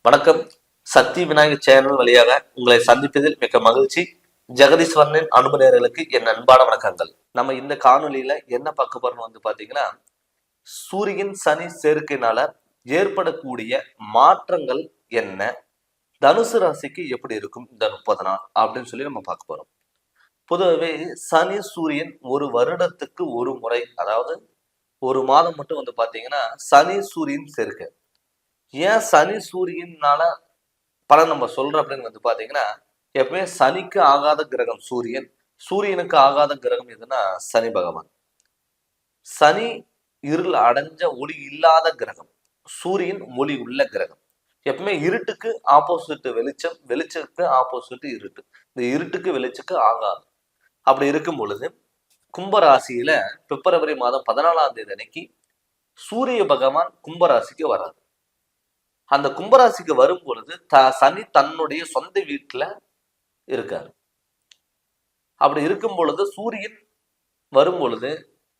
வணக்கம். சக்தி விநாயகர் சேனல் வழியாக உங்களை சந்திப்பதில் மிக்க மகிழ்ச்சி. ஜெகதீஸ்வரனின் அன்பு நேயர்களுக்கு என் அன்பான வணக்கங்கள். நம்ம இந்த காணொலியில என்ன பார்க்க போறோம்னு பாத்தீங்கன்னா, சூரியன் சனி சேர்க்கையினால ஏற்படக்கூடிய மாற்றங்கள் என்ன, தனுசு ராசிக்கு எப்படி இருக்கும் இந்த 30 நாள் அப்படின்னு சொல்லி நம்ம பார்க்க போறோம். பொதுவாகவே சனி சூரியன் ஒரு வருடத்துக்கு ஒரு முறை, அதாவது ஒரு மாதம் மட்டும் பாத்தீங்கன்னா சனி சூரியன் சேர்க்கை. ஏன் சனி சூரியனால பலன் நம்ம சொல்றோம் அப்படின்னு பாத்தீங்கன்னா, எப்பவுமே சனிக்கு ஆகாத கிரகம் சூரியன், சூரியனுக்கு ஆகாத கிரகம் எதுன்னா சனி பகவான். சனி இருள் அடைஞ்ச ஒளி இல்லாத கிரகம், சூரியன் ஒளி உள்ள கிரகம். எப்பவுமே இருட்டுக்கு ஆப்போசிட் வெளிச்சம், வெளிச்சத்துக்கு ஆப்போசிட் இருட்டு. இந்த இருட்டுக்கு வெளிச்சுக்கு ஆகாது. அப்படி இருக்கும் பொழுது கும்பராசியில பிப்ரவரி மாதம் 14ஆம் தேதி அன்னைக்கு சூரிய பகவான் கும்பராசிக்கு வராது. அந்த கும்பராசிக்கு வரும் பொழுது சனி தன்னுடைய சொந்த வீட்டுல இருக்காரு. அப்படி இருக்கும் பொழுது சூரியன் வரும் பொழுது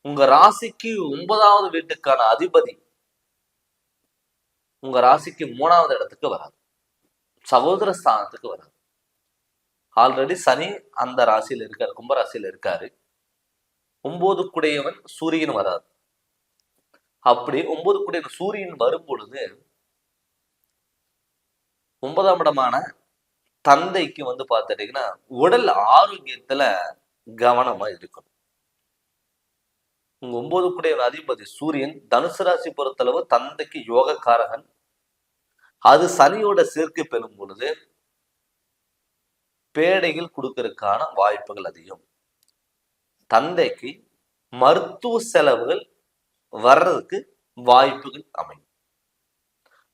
உங்க ராசிக்கு 9வது வீட்டுக்கான அதிபதி உங்க ராசிக்கு 3வது இடத்துக்கு வராது, சகோதர ஸ்தானத்துக்கு வராது. ஆல்ரெடி சனி அந்த ராசியில இருக்காரு, கும்பராசியில இருக்காரு. 9 குடையவன் சூரியன் வராது. அப்படி 9 குடையவன் சூரியன் வரும் பொழுது 9ஆம் இடமான தந்தைக்கு பார்த்துட்டீங்கன்னா உடல் ஆரோக்கியத்துல கவனமா இருக்கணும். உங்க 9 குடைய அதிபதி சூரியன் தனுசு ராசி பொறுத்தளவு தந்தைக்கு யோகக்காரகன். அது சனியோட சேர்க்கை பெறும் பொழுது பேடைகள் கொடுக்கறதுக்கான வாய்ப்புகள் அதிகம். தந்தைக்கு மருத்துவ செலவுகள் வர்றதுக்கு வாய்ப்புகள் அமையும்.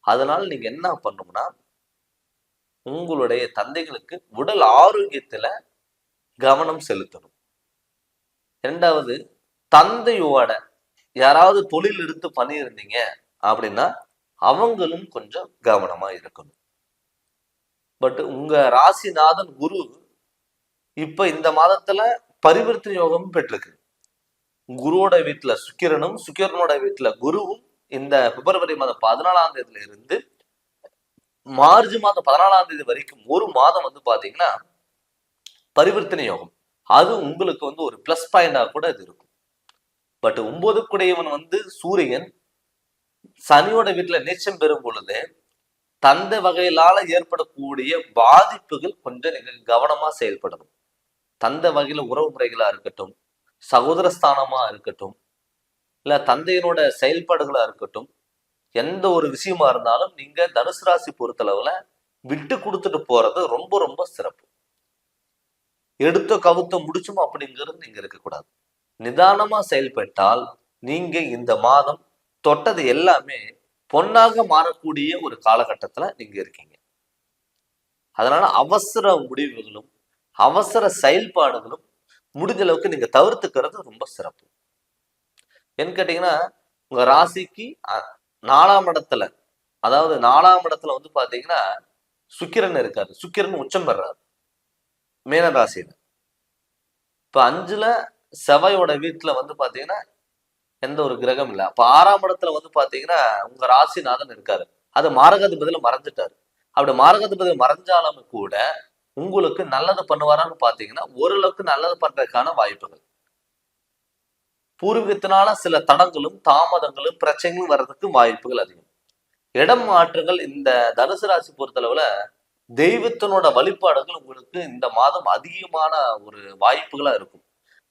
அதனால நீங்க என்ன பண்ணணும்னா, உங்களுடைய தந்தைகளுக்கு உடல் ஆரோக்கியத்துல கவனம் செலுத்தணும். இரண்டாவது, தந்தையோட யாராவது தொழில் எடுத்து பண்ணியிருந்தீங்க அப்படின்னா அவங்களும் கொஞ்சம் கவனமா இருக்கணும். பட் உங்க ராசிநாதன் குரு இப்ப இந்த மாதத்துல பரிவர்த்தனை யோகம் பெற்றிருக்கு. குருவோட வீட்டுல சுக்கிரனும், சுக்கிரனோட வீட்டுல குருவும் இந்த பிப்ரவரி மாதம் 14ஆம் தேதியில இருந்து மார்ச் மாதம் 14ஆம் தேதி வரைக்கும் ஒரு மாதம் பாத்தீங்கன்னா பரிவர்த்தனை யோகம். அது உங்களுக்கு ஒரு பிளஸ் பாயிண்டா கூட இது இருக்கும். பட் 9 குடையவன் சூரியன் சனியோட வீட்டுல நீச்சம் பெறும் பொழுது தந்தை வகையிலால ஏற்படக்கூடிய பாதிப்புகள் கொஞ்சம் நீங்க கவனமா செயல்படணும். தந்தை வகையில உறவு முறைகளா இருக்கட்டும், சகோதர ஸ்தானமா இருக்கட்டும், இல்ல தந்தையினோட செயல்பாடுகளா இருக்கட்டும், எந்த ஒரு விஷயமா இருந்தாலும் நீங்க தனுசு ராசி பொறுத்தளவுல விட்டு கொடுத்துட்டு போறது ரொம்ப ரொம்ப சிறப்பு. எடுத்த கவுத்த முடிச்சும் அப்படிங்கிறது நீங்க இருக்கக்கூடாது. நிதானமா செயல்பட்டால் நீங்க இந்த மாதம் தொட்டது எல்லாமே பொன்னாக மாறக்கூடிய ஒரு காலகட்டத்துல நீங்க இருக்கீங்க. அதனால அவசர முடிவுகளும் அவசர செயல்பாடுகளும் முடிஞ்ச அளவுக்கு நீங்க தவிர்த்துக்கிறது ரொம்ப சிறப்பு. என்ன கேட்டீங்கன்னா, உங்க ராசிக்கு 4ஆம் இடத்துல, அதாவது 4ஆம் இடத்துல பாத்தீங்கன்னா சுக்கிரன் இருக்காரு. சுக்கிரன் உச்சம் பெறாரு மீன ராசியில. இப்ப 5ல செவ்வாயோட வீட்டுல பாத்தீங்கன்னா எந்த ஒரு கிரகம் இல்லை. அப்ப 6ஆம் இடத்துல பாத்தீங்கன்னா உங்க ராசிநாதன் இருக்காரு. அது மாரகாதிபதியில மறைஞ்சிட்டாரு. அப்படி மாரகாதிபதியில மறைஞ்சாலும் கூட உங்களுக்கு நல்லது பண்ணுவாரான்னு பாத்தீங்கன்னா ஓரளவுக்கு நல்லது பண்றதுக்கான வாய்ப்புகள். பூர்வீகத்தினால சில தடங்களும் தாமதங்களும் பிரச்சனைகளும் வர்றதுக்கு வாய்ப்புகள் அதிகம். இடம் மாற்றங்கள் இந்த தனுசு ராசி பொறுத்தளவுல தெய்வத்தினோட வழிபாடுகள் உங்களுக்கு இந்த மாதம் அதிகமான ஒரு வாய்ப்புகளா இருக்கும்.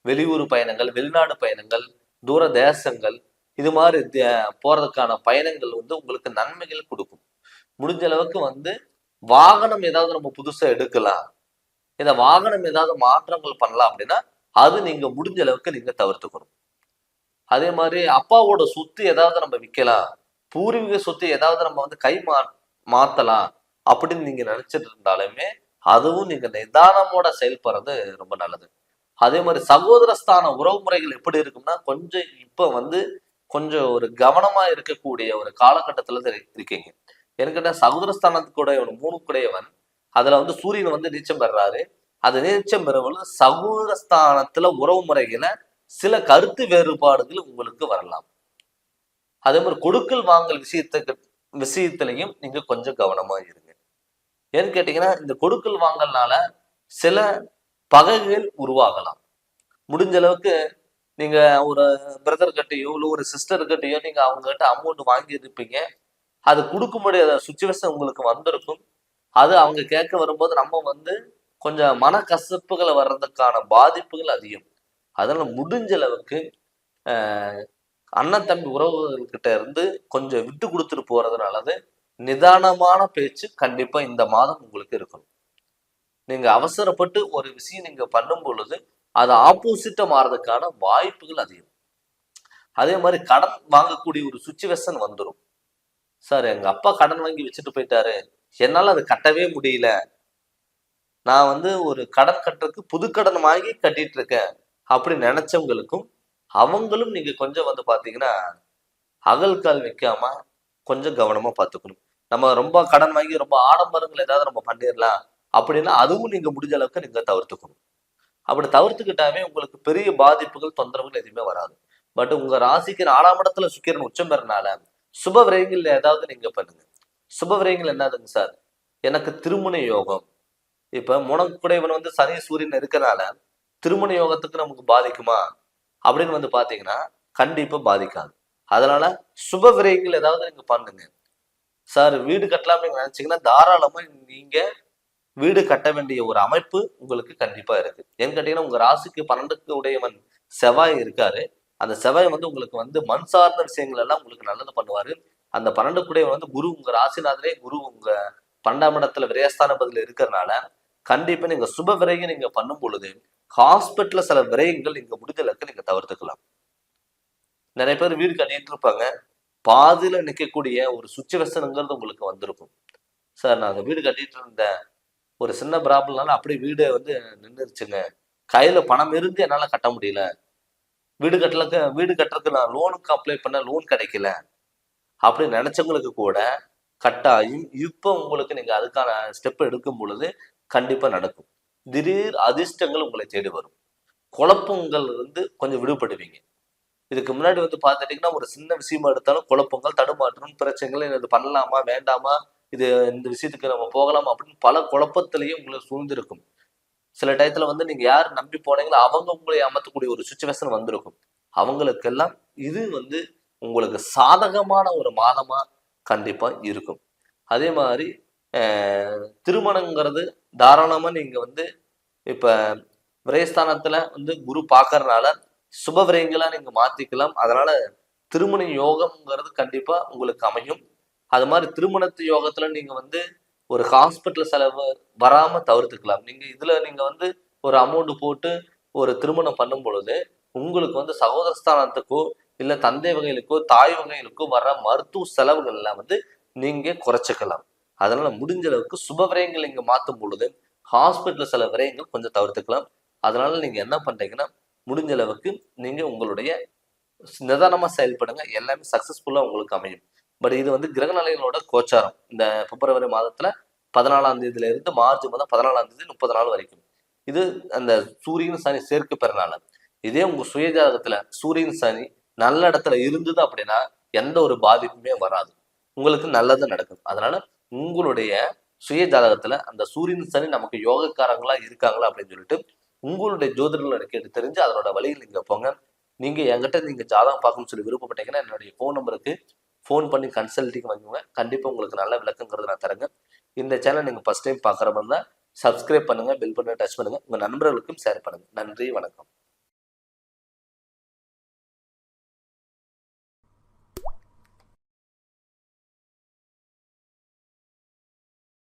வெளியூர் பயணங்கள், வெளிநாடு பயணங்கள், தூர தேசங்கள், இது மாதிரி போறதுக்கான பயணங்கள் உங்களுக்கு நன்மைகள் கொடுக்கும். முடிஞ்ச அளவுக்கு வாகனம் ஏதாவது நம்ம புதுசா எடுக்கலாம், இந்த வாகனம் ஏதாவது மாற்றங்கள் பண்ணலாம் அப்படின்னா அது நீங்க முடிஞ்ச அளவுக்கு நீங்க தவிர்த்துக்கணும். அதே மாதிரி அப்பாவோட சொத்து ஏதாவது நம்ம விற்கலாம், பூர்வீக சொத்து ஏதாவது நம்ம கை மாத்தலாம் அப்படின்னு நீங்க நினைச்சிட்டு இருந்தாலுமே அதுவும் நீங்க நிதானமோட செயல்படுறது ரொம்ப நல்லது. அதே மாதிரி சகோதரஸ்தான உறவு முறைகள் எப்படி இருக்கும்னா கொஞ்சம் இப்ப கொஞ்சம் ஒரு கவனமா இருக்கக்கூடிய ஒரு காலகட்டத்துல இருக்கீங்க. எனக்கு சகோதரஸ்தானத்துக்கூட 3 குடையவன், அதுல சூரியன் நீச்சம் பெறாரு. அது நீச்சம் பெறும்போது சகோதரஸ்தானத்துல உறவு முறைகளை சில கருத்து வேறுபாடுகள் உங்களுக்கு வரலாம். அதே மாதிரி கொடுக்கல் வாங்கல் விஷயத்திலையும் நீங்க கொஞ்சம் கவனமா இருங்க. ஏன்னு கேட்டீங்கன்னா, இந்த கொடுக்கல் வாங்கல்னால சில பகைகள் உருவாகலாம். முடிஞ்ச அளவுக்கு நீங்க ஒரு பிரதர் கிட்டயோ இல்ல ஒரு சிஸ்டர் கிட்டயோ நீங்க அவங்க கிட்ட அமௌண்ட் வாங்கி இருப்பீங்க. அது கொடுக்க முடியாத சுச்சுவேஷன் உங்களுக்கு வந்திருக்கும். அது அவங்க கேட்க வரும்போது நம்ம வந்து கொஞ்சம் மனக்கசப்புகள் வர்றதுக்கான பாதிப்புகள் அதிகம். அதனால முடிஞ்ச அளவுக்கு அண்ணன் தம்பி உறவுகள்கிட்ட இருந்து கொஞ்சம் விட்டு கொடுத்துட்டு போறது நல்லது. நிதானமான பேச்சு கண்டிப்பா இந்த மாதம் உங்களுக்கு இருக்கணும். நீங்க அவசரப்பட்டு ஒரு விஷயம் நீங்க பண்ணும் பொழுது அது ஆப்போசிட்டா மாறதுக்கான வாய்ப்புகள் அதிகம். அதே மாதிரி கடன் வாங்கக்கூடிய ஒரு சுச்சுவேஷன் வந்துடும். சார் எங்க அப்பா கடன் வாங்கி வச்சுட்டு போயிட்டாரு, என்னால அது கட்டவே முடியல. நான் வந்து ஒரு கடன் கட்டுறதுக்கு புது கடன் வாங்கி கட்டிட்டு இருக்கேன் அப்படின்னு நினைச்சவங்களுக்கும் அவங்களும் நீங்க கொஞ்சம் வந்து பாத்தீங்கன்னா அகல்கால் வைக்காம கொஞ்சம் கவனமா பார்த்துக்கணும். நம்ம ரொம்ப கடன் வாங்கி ரொம்ப ஆடம்பரங்கள் ஏதாவது நம்ம பண்ணிடலாம் அப்படின்னா அதுவும் நீங்க முடிஞ்ச அளவுக்கு நீங்க தவிர்த்துக்கணும். அப்படி தவிர்த்துக்கிட்டாவே உங்களுக்கு பெரிய பாதிப்புகள் தொந்தரவுகள் எதுவுமே வராது. பட் உங்க ராசிக்கு 4ஆம் இடத்துல சுக்கிரன் உச்சம் பெறனால சுப விரயங்கள் ஏதாவது நீங்க பண்ணுங்க. சுப விரயங்கள் என்னதுங்க சார்? எனக்கு திருமண யோகம். இப்ப முனக்குடையவன் வந்து சனி சூரியன் இருக்கனால திருமண யோகத்துக்கு நமக்கு பாதிக்குமா அப்படின்னு வந்து பாத்தீங்கன்னா கண்டிப்பா பாதிக்காது. அதனால சுப விரயங்கள் ஏதாவது நீங்க பண்ணுங்க. சார் வீடு கட்டலாம் நீங்க நினைச்சீங்கன்னா தாராளமா நீங்க வீடு கட்ட வேண்டிய ஒரு அமைப்பு உங்களுக்கு கண்டிப்பா இருக்கு. ஏன்னு கேட்டீங்கன்னா உங்க ராசிக்கு 12க்கு உடையவன் செவ்வாய் இருக்காரு. அந்த செவ்வாய் வந்து உங்களுக்கு வந்து மண் சார்ந்த விஷயங்கள் எல்லாம் உங்களுக்கு நல்லது பண்ணுவாரு. அந்த 12க்கு உடையவன் வந்து குரு உங்க ராசிநாதரே குரு உங்க 12ஆம் இடத்துல விரயஸ்தானத்துல இருக்கிறதுனால கண்டிப்பா நீங்க சுப விரயம் நீங்க பண்ணும் பொழுது ஹாஸ்பிட்டல்ல சில விரயங்கள் நீங்க முடிஞ்சளவுக்கு நீங்க தவிர்த்துக்கலாம். நிறைய பேர் வீடு கட்டிட்டு இருப்பாங்க. பாதியில நிக்கக்கூடிய ஒரு சுச்சுவேஷனுங்கிறது உங்களுக்கு வந்திருக்கும். சார் நான் அந்த வீடு கட்டிட்டு இருந்தேன். ஒரு சின்ன ப்ராப்ளம்னால அப்படியே வீடு வந்து நின்றுச்சுங்க. கையில பணம் இருந்து என்னால கட்ட முடியல. வீடு கட்டுறதுக்கு நான் லோனுக்கு அப்ளை பண்ண லோன் கிடைக்கல. அப்படின்னு நினைச்சவங்களுக்கு கூட கட்டாயம் இப்ப உங்களுக்கு நீங்க அதுக்கான ஸ்டெப் எடுக்கும் பொழுது கண்டிப்பா நடக்கும். திடீர் அதிர்ஷ்டங்கள் உங்களை தேடி வரும். குழப்பங்கள் இருந்து கொஞ்சம் விடுபடுவீங்க. இதுக்கு முன்னாடி வந்து பார்த்துட்டீங்கன்னா ஒரு சின்ன விஷயமா எடுத்தாலும் குழப்பங்கள், தடுமாற்றம், பிரச்சனைகள் இது பண்ணலாமா வேண்டாமா, இது இந்த விஷயத்துக்கு நம்ம போகலாமா அப்படின்னு பல குழப்பத்திலேயே உங்களை சூழ்ந்திருக்கும். சில டயத்துல வந்து நீங்க யார் நம்பி போனீங்களோ அவங்க உங்களை அமர்த்தக்கூடிய ஒரு சுச்சுவேஷன் வந்திருக்கும். அவங்களுக்கெல்லாம் இது வந்து உங்களுக்கு சாதகமான ஒரு மாதமா கண்டிப்பா இருக்கும். அதே மாதிரி திருமணங்கிறது தாராளமா நீங்க வந்து இப்ப விரயஸ்தானத்துல வந்து குரு பாக்கறதுனால சுப விரயங்களா நீங்க மாத்திக்கலாம். அதனால திருமண யோகம்ங்கிறது கண்டிப்பா உங்களுக்கு அமையும். அது மாதிரி திருமணத்து யோகத்துல நீங்க வந்து ஒரு ஹாஸ்பிட்டல் செலவு வராம தவிர்த்துக்கலாம். நீங்க வந்து ஒரு அமௌண்ட் போட்டு ஒரு திருமணம் பண்ணும் பொழுது உங்களுக்கு வந்து சகோதரஸ்தானத்துக்கோ இல்ல தந்தை வகைகளுக்கோ தாய் வகைகளுக்கோ வர்ற மருத்துவ செலவுகள் எல்லாம் வந்து நீங்க குறைச்சிக்கலாம். அதனால முடிஞ்ச அளவுக்கு சுப விரயங்கள் நீங்க மாத்தும் பொழுது ஹாஸ்பிட்டல் சில விரயங்கள் கொஞ்சம் தவிர்த்துக்கலாம். அதனால நீங்க என்ன பண்றீங்கன்னா முடிஞ்ச அளவுக்கு நீங்க உங்களுடைய நிதானமா செயல்படுங்க. எல்லாமே சக்சஸ்ஃபுல்லா உங்களுக்கு அமையும். பட் இது வந்து கிரகநிலைகளோட கோச்சாரம். இந்த பிப்ரவரி மாதத்துல 14ஆம் தேதியில இருந்து மார்ச் மாதம் 14ஆம் தேதி 30 நாள் வரைக்கும். இது அந்த சூரியன் சனி சேர்க்கை பெறனால. இதே உங்க சுயஜாதகத்துல சூரியன் சனி நல்ல இடத்துல இருந்தது அப்படின்னா எந்த ஒரு பாதிப்புமே வராது. உங்களுக்கு நல்லது நடக்கும். அதனால உங்களுடைய சுய ஜாதகத்துல அந்த சூரியன் சனி நமக்கு யோகக்காரங்களா இருக்காங்களா அப்படின்னு சொல்லிட்டு உங்களுடைய ஜோதிடர்களை கேட்டு தெரிஞ்சு அதனோட வழியில் நீங்க போங்க. நீங்க என்கிட்ட நீங்க ஜாதகம் பார்க்கணும்னு சொல்லி விருப்பப்பட்டீங்கன்னா என்னுடைய ஃபோன் நம்பருக்கு ஃபோன் பண்ணி கன்சல்டிங் வாங்குங்க. கண்டிப்பா உங்களுக்கு நல்ல விளக்கங்கிறது நான் தரேங்க. இந்த சேனல் நீங்க ஃபர்ஸ்ட் டைம் பார்க்குற மாதிரி இருந்தா சப்ஸ்கிரைப் பண்ணுங்க, பெல் பட்டனை டச் பண்ணுங்க, உங்க நண்பர்களுக்கும் ஷேர் பண்ணுங்க. நன்றி, வணக்கம்.